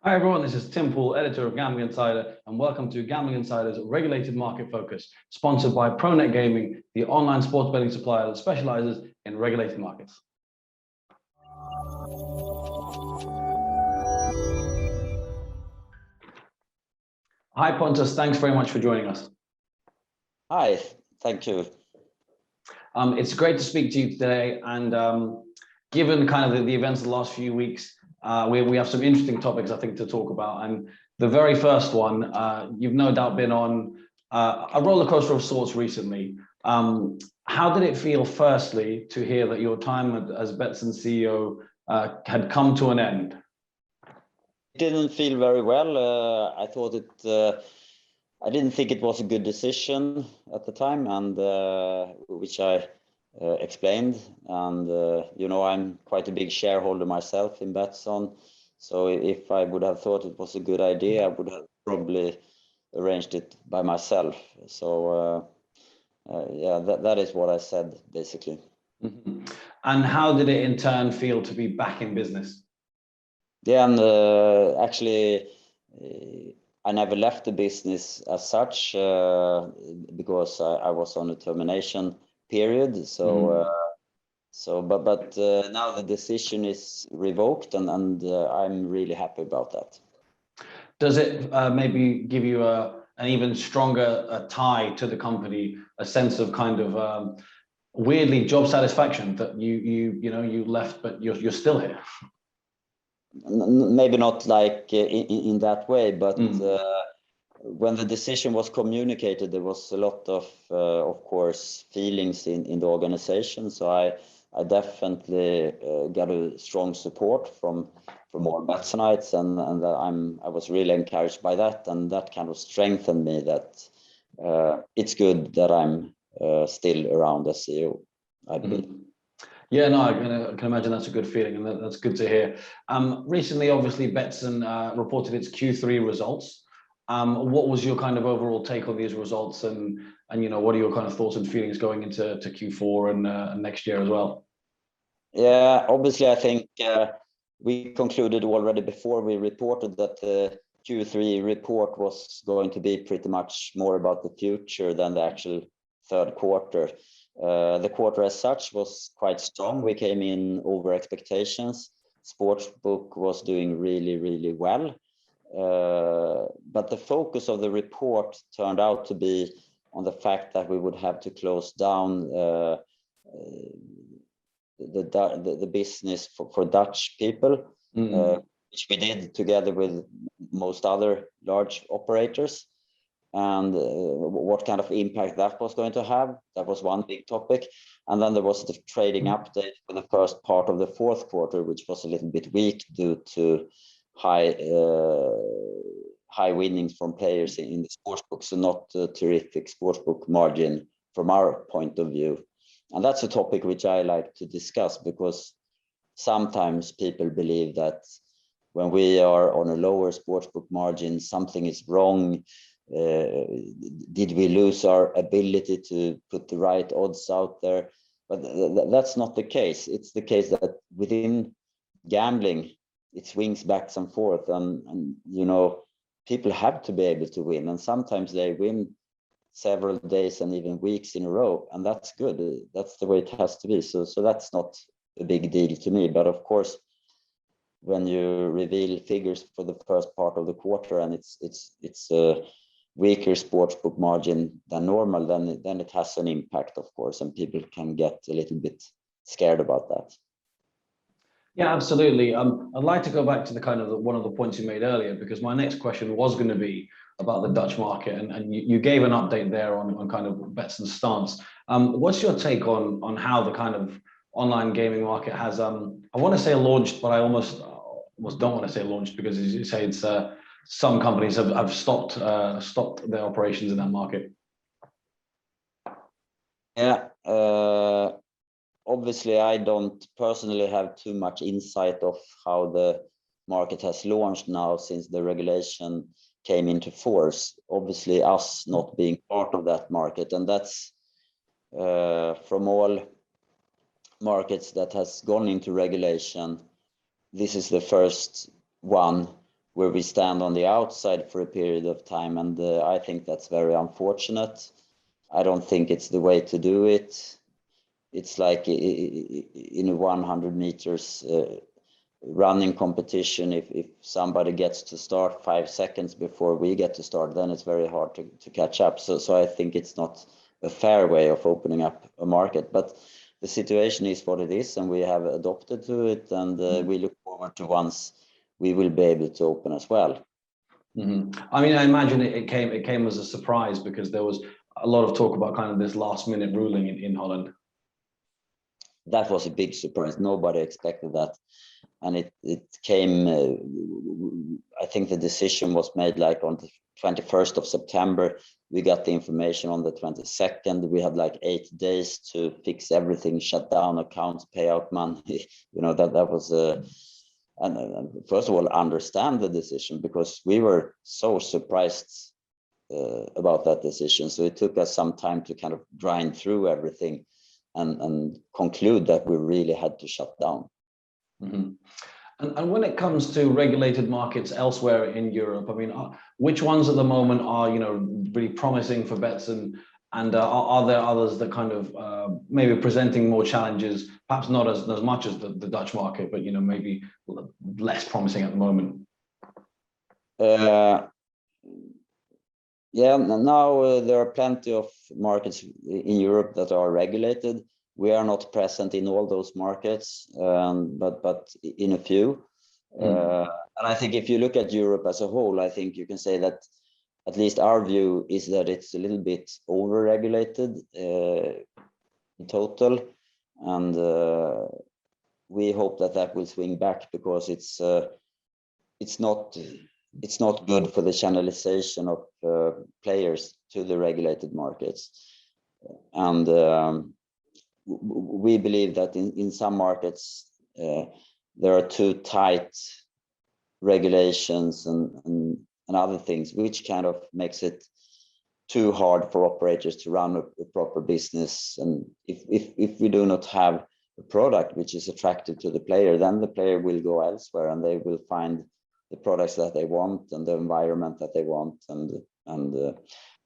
Hi everyone, this is Tim Poole, editor of Gambling Insider, and welcome to Gambling Insider's Regulated Market Focus, sponsored by Pronet Gaming, the online sports betting supplier that specializes in regulated markets. Hi Pontus, thanks very much for joining us. Hi, thank you. It's great to speak to you today, and given kind of the events of the last few weeks, we have some interesting topics, I think, to talk about. And the very first one, you've no doubt been on a roller coaster of sorts recently. How did it feel, firstly, to hear that your time as Betsson CEO had come to an end? It didn't feel very well. I didn't think it was a good decision at the time, and which I explained. And I'm quite a big shareholder myself in Betsson, so if I would have thought it was a good idea, I would have probably arranged it by myself. So that is what I said basically. Mm-hmm. And how did it in turn feel to be back in business? Yeah, and actually I never left the business as such because I was on a termination period. So but now the decision is revoked, and I'm really happy about that. Does it maybe give you an even stronger tie to the company, a sense of kind of weirdly job satisfaction that you left, but you're still here? Maybe not like in that way, but when the decision was communicated, there was a lot of course, feelings in the organization. So I definitely got a strong support from all Betssonites, and I was really encouraged by that, and that kind of strengthened me that it's good that I'm still around as CEO, I believe. Yeah, no, I can imagine that's a good feeling, and that's good to hear. Recently, obviously, Betsson reported its Q3 results. What was your kind of overall take on these results, and what are your kind of thoughts and feelings going into Q4 and next year as well? Yeah, obviously, I think we concluded already before we reported that the Q3 report was going to be pretty much more about the future than the actual third quarter. The quarter as such was quite strong. We came in over expectations. Sportsbook was doing really, really well. But the focus of the report turned out to be on the fact that we would have to close down the business for Dutch people, which we did together with most other large operators. And what kind of impact that was going to have. That was one big topic. And then there was the trading update for the first part of the fourth quarter, which was a little bit weak due to high winnings from players in the sportsbook. So not a terrific sportsbook margin from our point of view. And that's a topic which I like to discuss, because sometimes people believe that when we are on a lower sportsbook margin, something is wrong. Did we lose our ability to put the right odds out there? But that's not the case. It's the case that within gambling, it swings back and forth, and people have to be able to win, and sometimes they win several days and even weeks in a row, and that's good. That's the way it has to be. So that's not a big deal to me. But of course, when you reveal figures for the first part of the quarter and it's a weaker sportsbook margin than normal, then it has an impact, of course, and people can get a little bit scared about that. Yeah, absolutely. I'd like to go back to the kind of one of the points you made earlier, because my next question was going to be about the Dutch market, and you gave an update there on kind of Betsson's stance. What's your take on how the kind of online gaming market has, I want to say launched, but I almost don't want to say launched, because as you say, it's some companies have stopped their operations in that market. Yeah, obviously I don't personally have too much insight of how the market has launched now since the regulation came into force. Obviously us not being part of that market, and that's from all markets that has gone into regulation, this is the first one where we stand on the outside for a period of time, and I think that's very unfortunate. I don't think it's the way to do it. It's like in a 100 meters running competition, if somebody gets to start 5 seconds before we get to start, then it's very hard to catch up. So I think it's not a fair way of opening up a market, but the situation is what it is, and we have adopted to it, and we look forward to once we will be able to open as well. I mean, I imagine it came as a surprise, because there was a lot of talk about kind of this last minute ruling in Holland. That was a big surprise. Nobody expected that. And it came, I think the decision was made like on the 21st of September. We got the information on the 22nd. We had like 8 days to fix everything, shut down accounts, pay out money. That was and first of all, understand the decision, because we were so surprised about that decision. So it took us some time to kind of grind through everything and conclude that we really had to shut down. And when it comes to regulated markets elsewhere in Europe, I mean, which ones at the moment are really promising for Betsson, and are there others that kind of maybe presenting more challenges, perhaps not as much as the Dutch market, but maybe less promising at the moment? Yeah, now there are plenty of markets in Europe that are regulated. We are not present in all those markets, but in a few. And I think if you look at Europe as a whole, I think you can say that at least our view is that it's a little bit over-regulated in total. And we hope that will swing back, because it's not good for the channelization of players to the regulated markets. And we believe that in some markets there are too tight regulations and other things, which kind of makes it too hard for operators to run a proper business. And if we do not have a product which is attractive to the player, then the player will go elsewhere, and they will find the products that they want and the environment that they want, and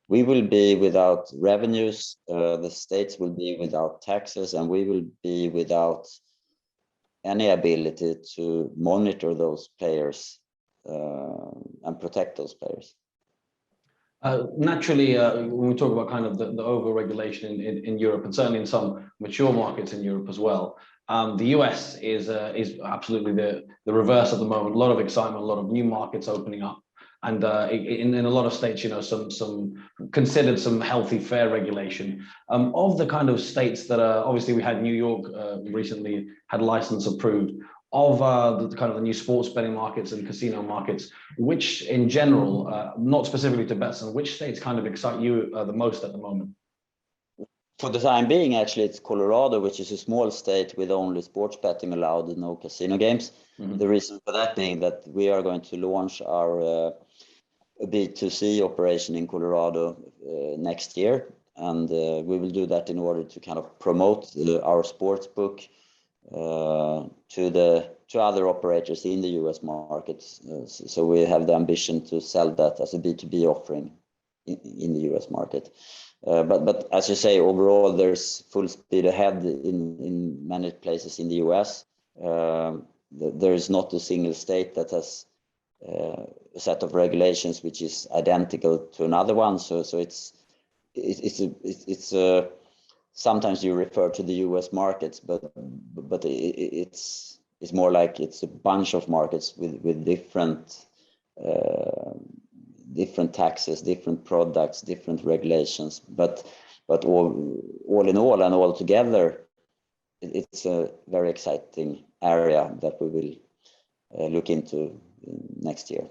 we will be without revenues, the states will be without taxes, and we will be without any ability to monitor those players and protect those players. Naturally, when we talk about kind of the over-regulation in Europe, and certainly in some mature markets in Europe as well, the US is absolutely the reverse at the moment. A lot of excitement, a lot of new markets opening up, and in a lot of states, some considered some healthy, fair regulation. Of the kind of states that are, obviously we had New York recently had license approved. Of the kind of the new sports betting markets and casino markets, which in general, not specifically to Betsson, which states kind of excite you the most at the moment? For the time being, actually, it's Colorado, which is a small state with only sports betting allowed and no casino games. The reason for that being that we are going to launch our B2C operation in Colorado next year, and we will do that in order to kind of promote our sports book to other operators in the US markets. So we have the ambition to sell that as a B2B offering in the US market. But as you say, overall, there's full speed ahead in many places in the US. There is not a single state that has a set of regulations which is identical to another one. So it's sometimes you refer to the US markets, but it's more like it's a bunch of markets with different taxes, different products, different regulations, but all in all and all together, it's a very exciting area that we will look into next year.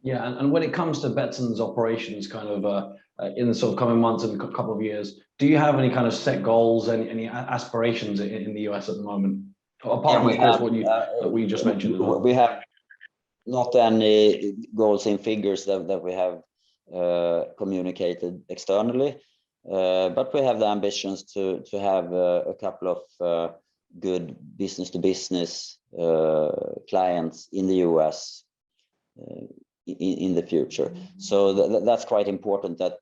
Yeah, and when it comes to Betsson's operations, kind of in the sort of coming months and a couple of years, do you have any kind of set goals, any aspirations in the US at the moment? Apart from, of course, what you just mentioned as well. We have not any goals in figures that we have communicated externally, but we have the ambitions to have a couple of good business-to-business clients in the US in the future. So that's quite important, that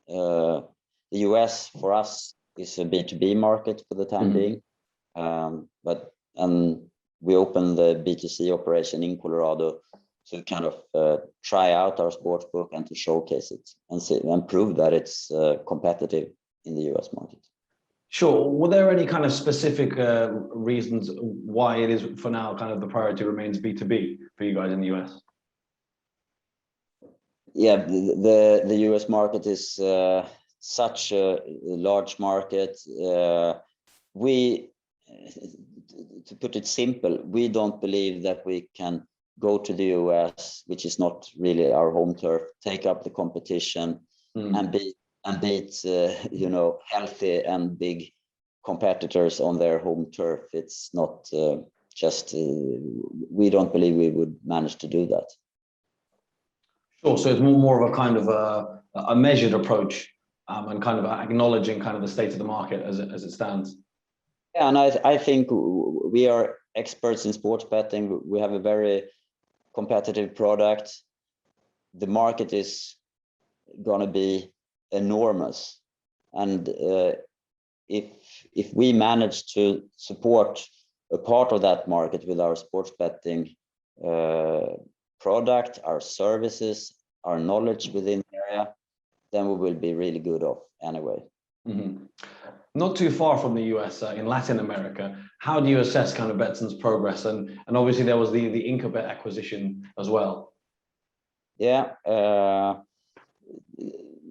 the US for us is a B2B market for the time being, but we opened the B2C operation in Colorado to kind of try out our sportsbook and to showcase it and prove that it's competitive in the US market. Sure. Were there any kind of specific reasons why it is for now kind of the priority remains B2B for you guys in the US? Yeah, the US market is such a large market. To put it simple, we don't believe that we can go to the US, which is not really our home turf, take up the competition and beat healthy and big competitors on their home turf. It's not we don't believe we would manage to do that. Sure. So it's more of a kind of a measured approach and kind of acknowledging kind of the state of the market as it stands. Yeah, and I think we are experts in sports betting. We have a very competitive product. The market is going to be enormous, and if we manage to support a part of that market with our sports betting product, our services, our knowledge within the area, then we will be really good off anyway. Not too far from the US, in Latin America, how do you assess kind of Betsson's progress? And obviously there was the Incobet acquisition as well. Yeah,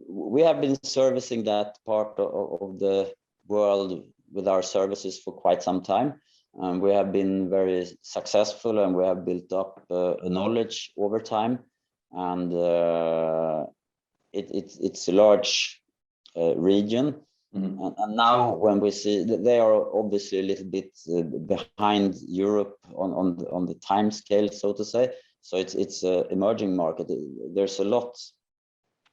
we have been servicing that part of the world with our services for quite some time. We have been very successful, and we have built up a knowledge over time. And it's a large region. And now when we see that they are obviously a little bit behind Europe on the time scale, so to say. So it's an emerging market. There's a lot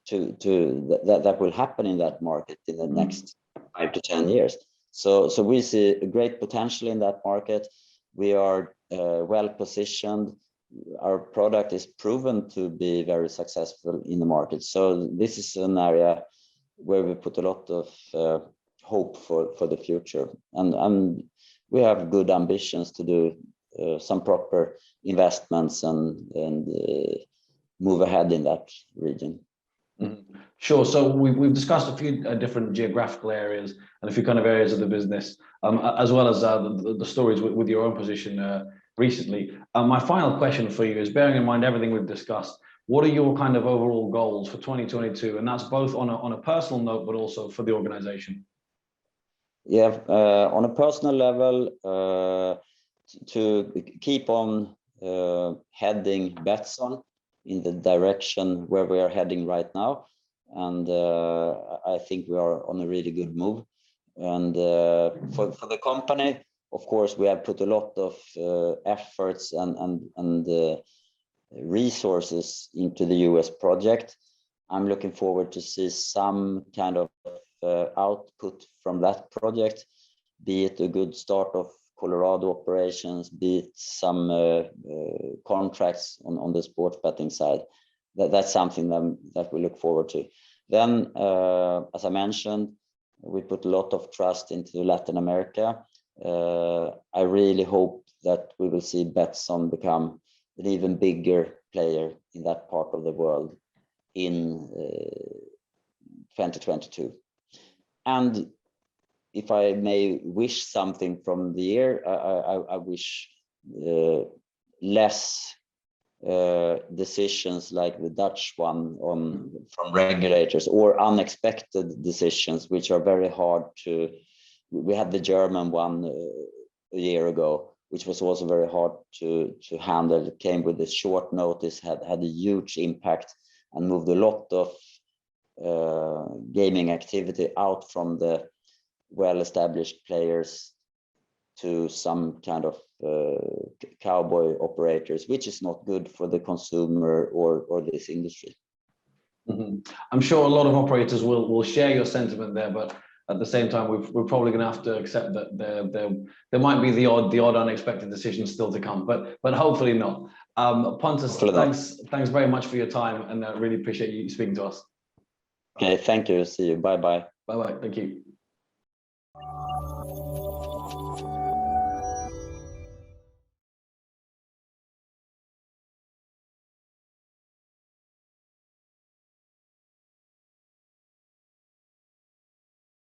that will happen in that market in the next 5 to 10 years. So we see a great potential in that market. We are well positioned. Our product is proven to be very successful in the market. So this is an area where we put a lot of hope for the future, and we have good ambitions to do some proper investments and move ahead in that region. Sure. So we've discussed a few different geographical areas and a few kind of areas of the business, as well as the stories with your own position recently. My final question for you is, bearing in mind everything we've discussed, what are your kind of overall goals for 2022? And that's both on a personal note, but also for the organization. Yeah, on a personal level, to keep on heading Betsson in the direction where we are heading right now. And I think we are on a really good move. And for the company, of course, we have put a lot of efforts and resources into the US project. I'm looking forward to see some kind of output from that project, be it a good start of Colorado operations, be it some contracts on the sports betting side. That's something that we look forward to. Then, as I mentioned, we put a lot of trust into Latin America. I really hope that we will see Betsson become an even bigger player in that part of the world in 2022. And if I may wish something from the year, I wish less decisions like the Dutch one from regulators, or unexpected decisions, which are very hard to. We had the German one a year ago, which was also very hard to handle. It came with a short notice, had a huge impact, and moved a lot of gaming activity out from the well-established players to some kind of cowboy operators, which is not good for the consumer or this industry. I'm sure a lot of operators will share your sentiment there, but at the same time, we're probably going to have to accept that there might be the odd unexpected decision still to come, but hopefully not. Pontus, thanks very much for your time, and I really appreciate you speaking to us. Okay, thank you. See you. Bye bye. Bye bye. Thank you.